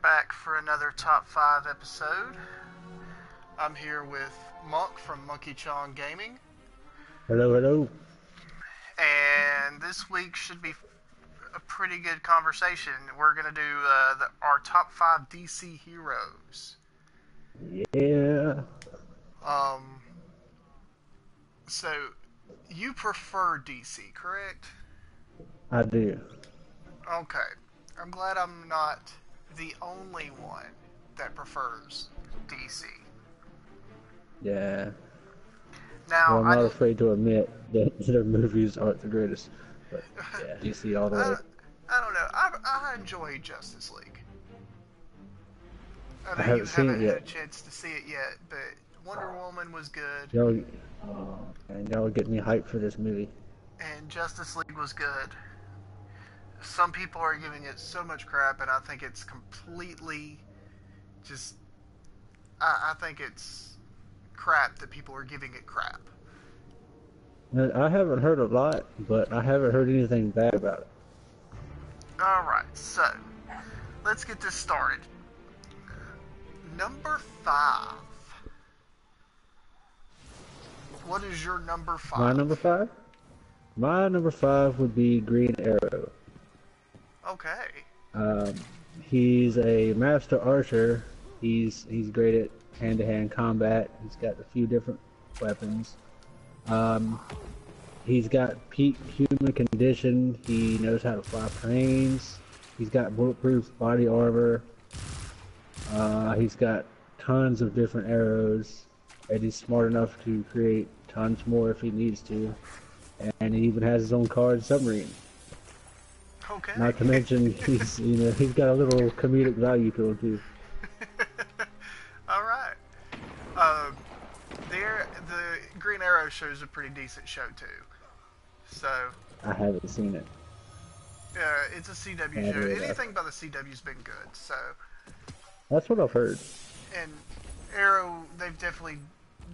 back for another Top 5 episode. I'm here with Monk from Monkey Chong Gaming. Hello, hello. And this week should be a pretty good conversation. We're going to do our Top 5 DC heroes. Yeah. So, you prefer DC, correct? I do. Okay. I'm glad I'm not the only one that prefers DC. Yeah. Now, well, I'm not afraid to admit that their movies aren't the greatest. But yeah, DC all the way. I don't know. I enjoy Justice League. I know haven't you seen haven't it had yet. a chance to see it yet, but Wonder Woman was good. Y'all get me hyped for this movie. And Justice League was good. Some people are giving it so much crap, and I think it's completely just... I think it's crap that people are giving it crap. I haven't heard a lot, but I haven't heard anything bad about it. Alright, so, let's get this started. Number 5. What is your number 5? My number 5? My number 5 would be Green Arrow. Okay. He's a master archer. He's great at hand-to-hand combat. He's got a few different weapons. He's got peak human condition. He knows how to fly planes. He's got bulletproof body armor. He's got tons of different arrows, and he's smart enough to create tons more if he needs to. And he even has his own car and submarine. Okay. Not to mention he's got a little comedic value to him too. All right. The Green Arrow show is a pretty decent show too. So. I haven't seen it. It's a CW show. Anything by the CW's been good. So. That's what I've heard. And Arrow, they've definitely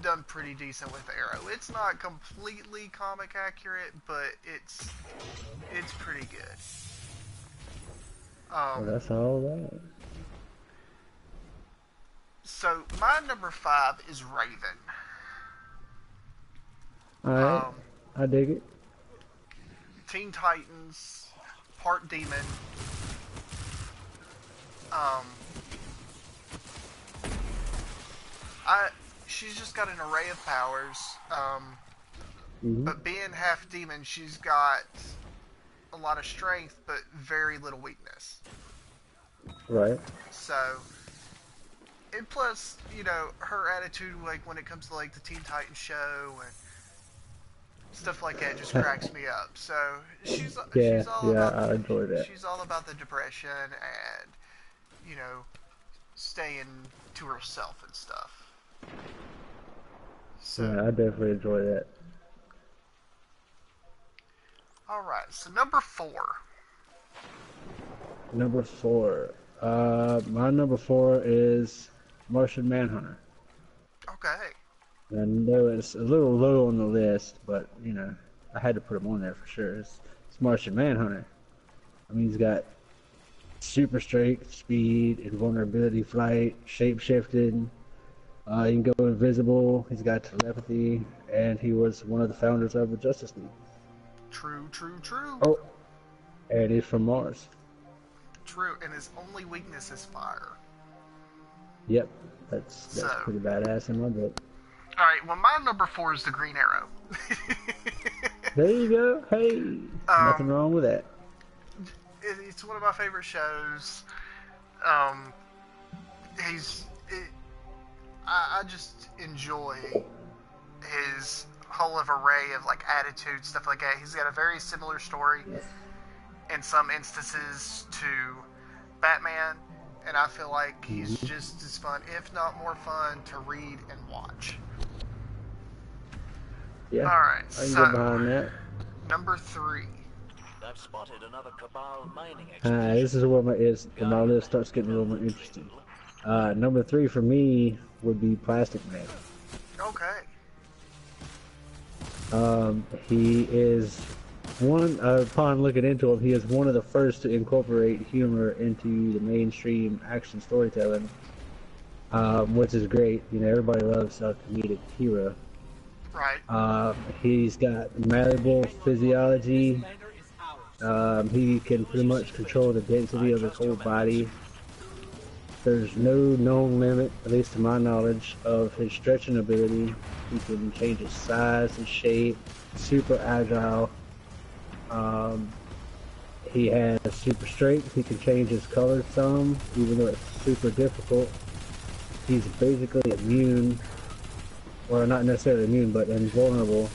done pretty decent with Arrow. It's not completely comic accurate, but it's pretty good. Well, that's all right. So my number 5 is Raven. Alright, I dig it. Teen Titans, part demon. She's just got an array of powers. But being half demon, she's got a lot of strength, but very little weakness. Right. So, and plus, her attitude, like, when it comes to, like, the Teen Titans show and stuff like that just cracks me up. So, she's all about I enjoy that. She's all about the depression and, staying to herself and stuff. So, yeah, I definitely enjoy that. Alright, so number 4. Number 4. My number 4 is Martian Manhunter. Okay. I know it's a little low on the list, but, I had to put him on there for sure. It's Martian Manhunter. I mean, he's got super strength, speed, invulnerability, flight, shape-shifting. He can go invisible. He's got telepathy, and he was one of the founders of the Justice League. True. Oh, and he's from Mars. True, and his only weakness is fire. Yep, that's pretty badass in my book. Alright, well, my number 4 is the Green Arrow. There you go. Hey, nothing wrong with that. It's one of my favorite shows. I just enjoy his whole of array of, like, attitude, stuff like that. He's got a very similar story in some instances to Batman, and I feel like he's just as fun, if not more fun, to read and watch. Yeah, alright, I can get behind that. Number 3. I've spotted another Cabal mining expedition. This is where my list starts getting a little more interesting. Number 3 for me would be Plastic Man. Okay. He is Upon looking into him, he is one of the first to incorporate humor into the mainstream action storytelling, which is great. You know, everybody loves a comedic hero. Right. He's got malleable physiology. He can pretty much control the density of his whole body. There's no known limit, at least to my knowledge, of his stretching ability. He can change his size, his shape, super agile. He has super strength. He can change his color some, even though it's super difficult. He's basically immune, well, not necessarily immune, but invulnerable.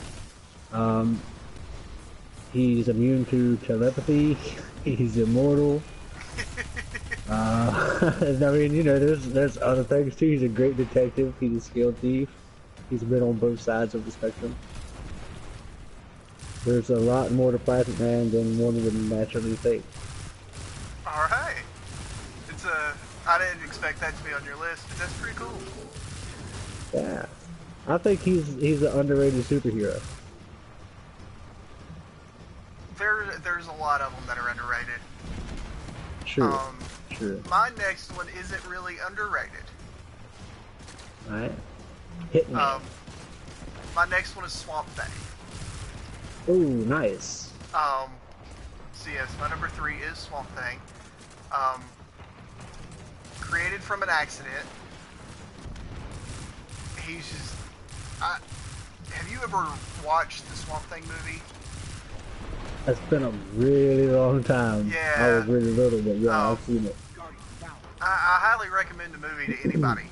He's immune to telepathy. He's immortal. I mean, you know, there's other things too. He's a great detective. He's a skilled thief. He's been on both sides of the spectrum. There's a lot more to Plastic Man than one would naturally think. Alright. I didn't expect that to be on your list, but that's pretty cool. Yeah. I think he's an underrated superhero. There's a lot of them that are underrated. True. True. My next one isn't really underrated. Alright. Hit me. My next one is Swamp Thing. Ooh, nice. So yes, my number 3 is Swamp Thing. Created from an accident. He's just... have you ever watched the Swamp Thing movie? It's been a really long time. Yeah. I was really little, but yeah, I've seen it. I highly recommend the movie to anybody.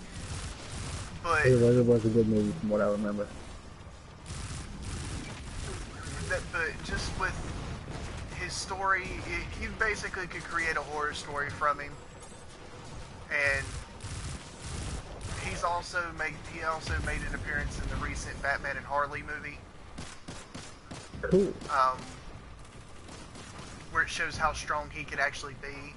But it was a good movie from what I remember. But just with his story, you basically could create a horror story from him. And he also made an appearance in the recent Batman and Harley movie. Cool. Where it shows how strong he could actually be.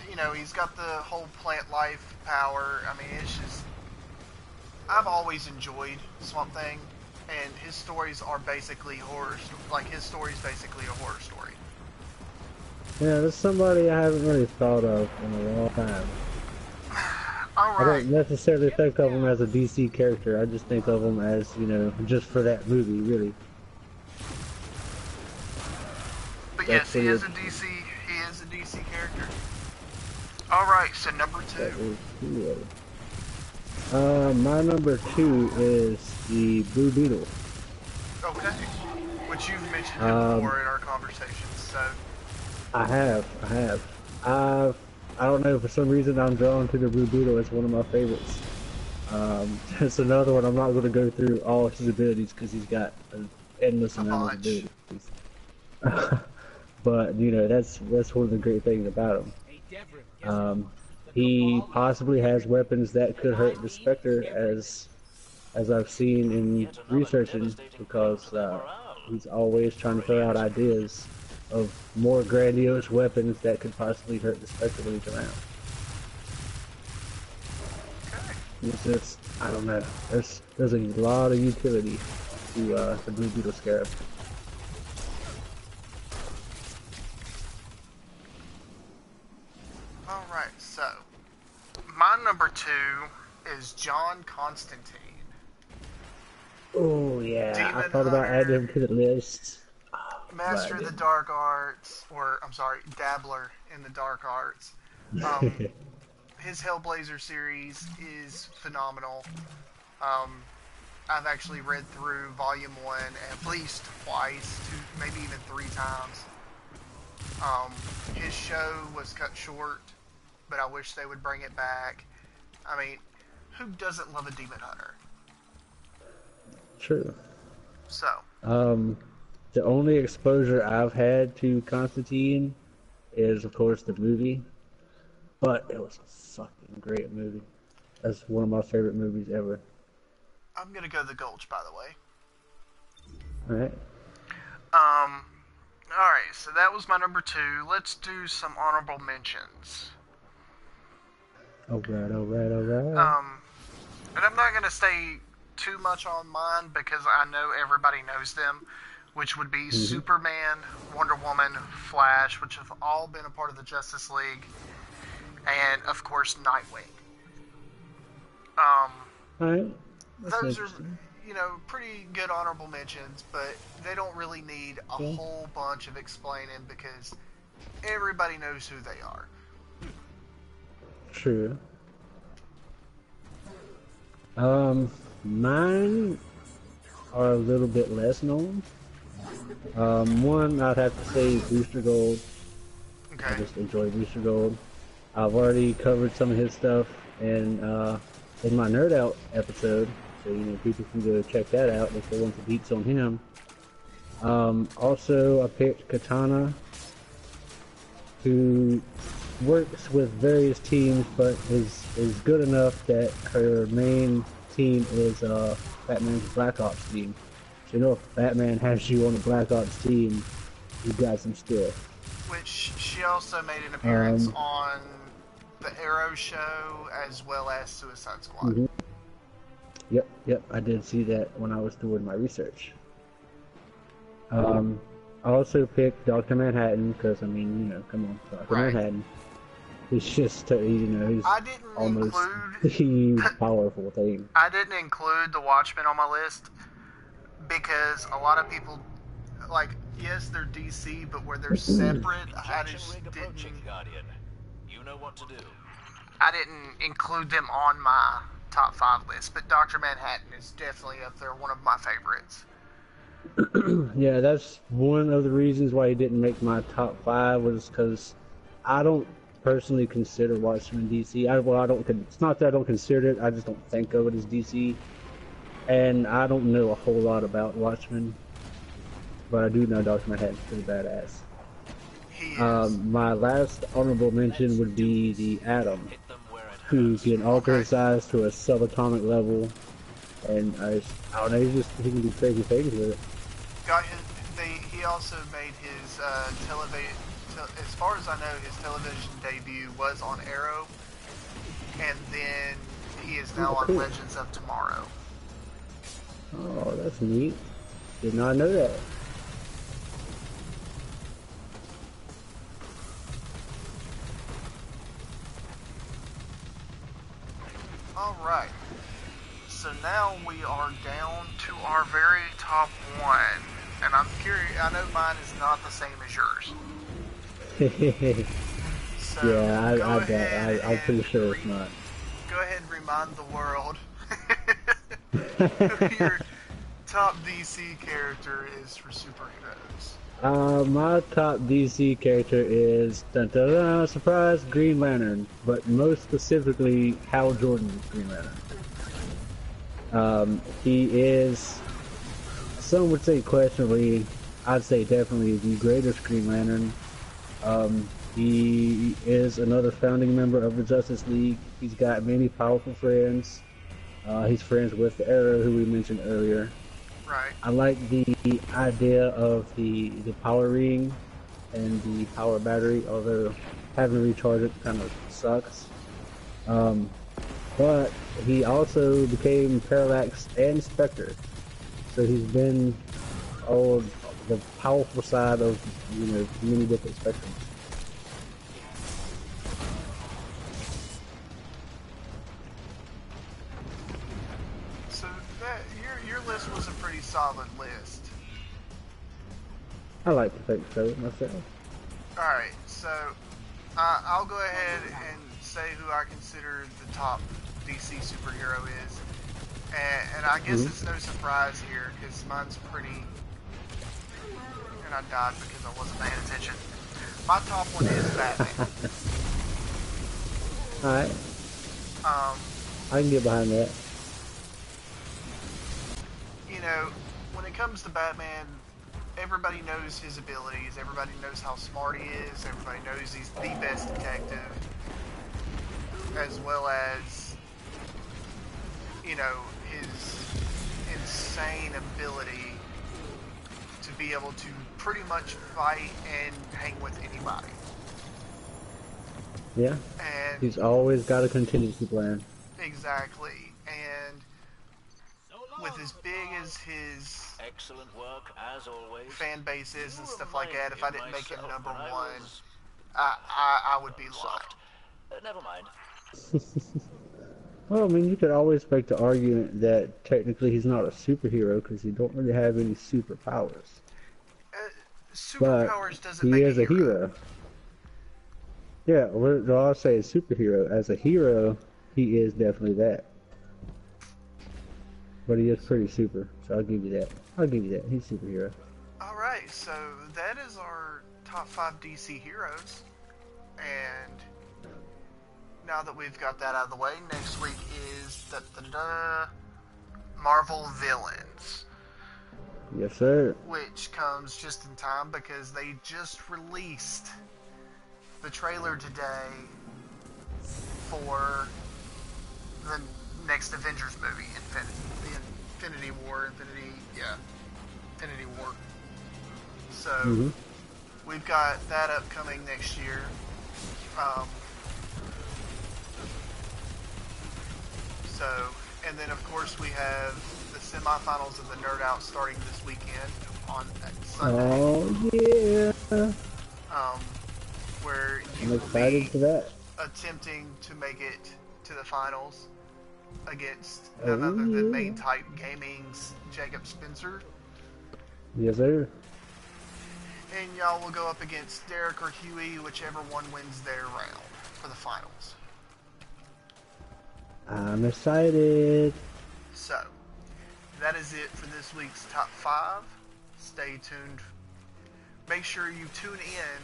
You know, he's got the whole plant life power. I mean, it's just... I've always enjoyed Swamp Thing, and his stories are basically horror. Like, his story's basically a horror story. Yeah, there's somebody I haven't really thought of in a long time. Alright. I don't necessarily think of him as a DC character. I just think of him as, you know, just for that movie, really. But yes, he is a DC character. Alright, so number 2. My number 2 is the Blue Beetle. Okay. Which you've mentioned him before in our conversations, so... I have. I don't know, for some reason I'm drawn to the Blue Beetle. It's one of my favorites. It's another one. I'm not going to go through all his abilities because he's got an endless amount of abilities. But, you know, that's one of the great things about him. He possibly has weapons that could hurt the Spectre, as I've seen in researching, because he's always trying to throw out ideas of more grandiose weapons that could possibly hurt the Spectre when he's around. It's just, I don't know, there's a lot of utility to the Blue Beetle Scarab. Alright, so my number 2 is John Constantine. Oh yeah, Demon I thought about adding him to the list. Master of the Dark Arts, or I'm sorry, Dabbler in the Dark Arts. His Hellblazer series is phenomenal. I've actually read through Volume 1 at least twice, maybe even 3 times. His show was cut short, but I wish they would bring it back. I mean, who doesn't love a demon hunter? True. So. The only exposure I've had to Constantine is, of course, the movie. But it was a fucking great movie. That's one of my favorite movies ever. I'm gonna go The Gulch, by the way. Alright. Alright, so that was my number 2. Let's do some honorable mentions. Alright. And I'm not gonna stay too much on mine because I know everybody knows them, which would be Superman, Wonder Woman, Flash, which have all been a part of the Justice League, and of course Nightwing. Alright. Those are, pretty good honorable mentions, but they don't really need a whole bunch of explaining because everybody knows who they are. True. Mine are a little bit less known. One, I'd have to say Booster Gold. Okay. I just enjoy Booster Gold. I've already covered some of his stuff in my Nerd Out episode, so people can go check that out if they want the beats on him. Also, I picked Katana, who works with various teams, but is good enough that her main team is Batman's Black Ops team. So if Batman has you on the Black Ops team, you got some skill. Which she also made an appearance on the Arrow show as well as Suicide Squad. Yep, I did see that when I was doing my research. I also picked Dr. Manhattan because, come on, Dr. Manhattan. He's just, he's almost the powerful thing. I didn't include the Watchmen on my list because a lot of people, yes, they're DC, but where they're separate, I just didn't. Guardian. You know what to do. I didn't include them on my top 5 list, but Dr. Manhattan is definitely up there, one of my favorites. Yeah, that's one of the reasons why he didn't make my top 5 was because I don't personally consider Watchmen DC. It's not that I don't consider it, I just don't think of it as DC. And I don't know a whole lot about Watchmen, but I do know Dr. Manhattan's pretty badass. He is. My last honorable mention would be the Atom, who can alter his size to a subatomic level, and I don't know, he can do crazy things with it. He also made his as far as I know, his television debut was on Arrow, and then he is now on Legends of Tomorrow. Oh, that's neat. Did not know that. Alright, so now we are down to our very top 1, and I'm curious, I know mine is not the same as yours. So yeah, I'm pretty sure it's not. Go ahead and remind the world who your top DC character is for superheroes. My top DC character is, surprise, Green Lantern, but most specifically, Hal Jordan's Green Lantern. He is, some would say questionably, I'd say definitely the greatest Green Lantern. He is another founding member of the Justice League. He's got many powerful friends. He's friends with the Arrow, who we mentioned earlier. Right. I like the idea of the power ring and the power battery, although having to recharge it kind of sucks. But he also became Parallax and Spectre, so he's been on the powerful side of many different spectrums. So your list was a pretty solid list. I like to think so myself. Alright, so I'll go ahead and say who I consider the top DC superhero is. And I guess it's no surprise here, because mine's pretty... And I died because I wasn't paying attention. My top one is Batman. Alright. I can get behind that. When it comes to Batman, everybody knows his abilities, everybody knows how smart he is, everybody knows he's the best detective, as well as, his insane ability to be able to pretty much fight and hang with anybody. Yeah. And he's always got a contingency plan. exactly. And as big as his Excellent work, as always. fan base is and You stuff like remind that, if me I of didn't make him myself number when I one, was I would be lying. soft. Never mind. Well, I mean, you could always make the argument that technically he's not a superhero because he don't really have any superpowers. But Superpowers doesn't he make is a hero. Yeah, what I'll say is superhero. As a hero, he is definitely that. But he is pretty super, so I'll give you that. I'll give you that. He's a superhero. Alright, so that is our top 5 DC heroes. And now that we've got that out of the way, next week is Marvel Villains. Yes, sir. Which comes just in time because they just released the trailer today for the next Avengers movie, Infinity War. So we've got that upcoming next year. And then of course we have the semifinals of the Nerd Out starting this weekend on Sunday. Oh yeah. Where you I'm will excited be for that. attempting to make it to the finals against none other than Main Type Gaming's Jacob Spencer. Yes, sir. And y'all will go up against Derek or Huey, whichever one wins their round for the finals. I'm excited. So, that is it for this week's Top 5. Stay tuned. Make sure you tune in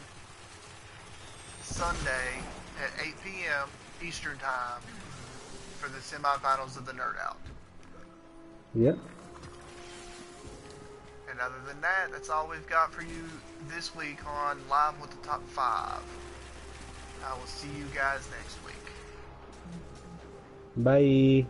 Sunday at 8 p.m. Eastern Time for the semifinals of the Nerd Out. Yep. And other than that, that's all we've got for you this week on Live with the Top 5. I will see you guys next week. Bye.